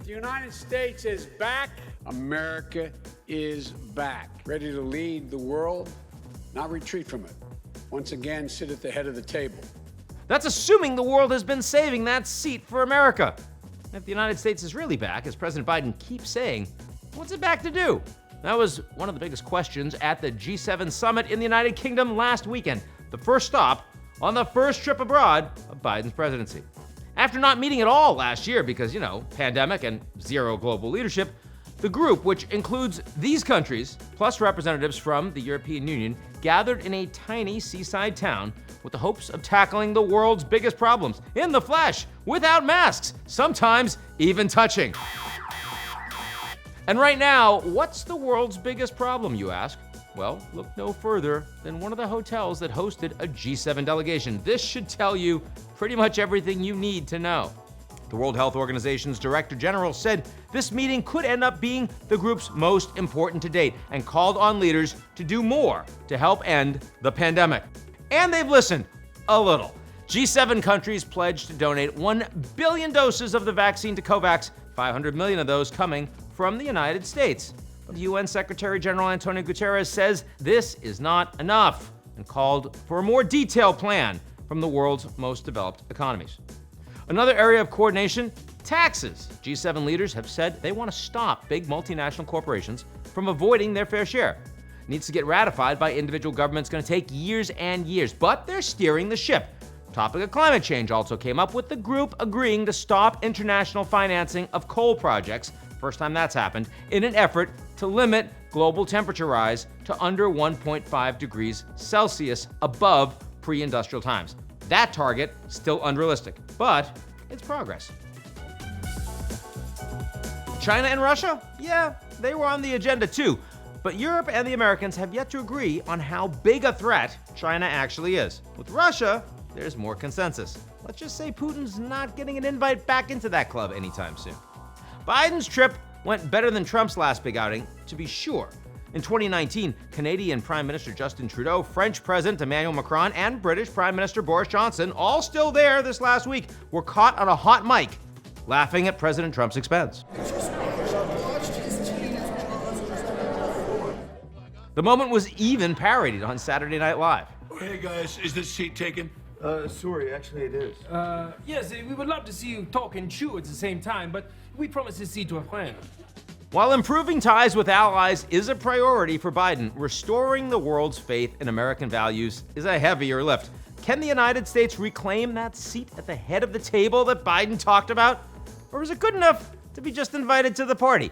The United States is back. America is back. Ready to lead the world, not retreat from it. Once again, sit at the head of the table. That's assuming the world has been saving that seat for America. If the United States is really back, as President Biden keeps saying, what's it back to do? That was one of the biggest questions at the G7 summit in the United Kingdom last weekend, the first stop on the first trip abroad of Biden's presidency. After not meeting at all last year because, pandemic and zero global leadership, the group, which includes these countries, plus representatives from the European Union, gathered in a tiny seaside town with the hopes of tackling the world's biggest problems in the flesh, without masks, sometimes even touching. And right now, what's the world's biggest problem, you ask? Well, look no further than one of the hotels that hosted a G7 delegation. This should tell you pretty much everything you need to know. The World Health Organization's Director General said this meeting could end up being the group's most important to date and called on leaders to do more to help end the pandemic. And they've listened a little. G7 countries pledged to donate 1 billion doses of the vaccine to COVAX, 500 million of those coming from the United States. But UN Secretary General Antonio Guterres says this is not enough and called for a more detailed plan from the world's most developed economies. Another area of coordination, taxes. G7 leaders have said they want to stop big multinational corporations from avoiding their fair share. It needs to get ratified by individual governments, going to take years and years, but they're steering the ship. Topic of climate change also came up, with the group agreeing to stop international financing of coal projects, first time that's happened, in an effort to limit global temperature rise to under 1.5 degrees Celsius above pre-industrial times. That target still unrealistic, but it's progress. China and Russia? Yeah, they were on the agenda too, but Europe and the Americans have yet to agree on how big a threat China actually is. With Russia, there's more consensus. Let's just say Putin's not getting an invite back into that club anytime soon. Biden's trip went better than Trump's last big outing, to be sure. In 2019, Canadian Prime Minister Justin Trudeau, French President Emmanuel Macron, and British Prime Minister Boris Johnson, all still there this last week, were caught on a hot mic, laughing at President Trump's expense. The moment was even parodied on Saturday Night Live. Hey guys, is this seat taken? Sorry, actually it is. Yes, we would love to see you talk and chew at the same time, but we promise to see to a friend. While improving ties with allies is a priority for Biden, restoring the world's faith in American values is a heavier lift. Can the United States reclaim that seat at the head of the table that Biden talked about? Or is it good enough to be just invited to the party?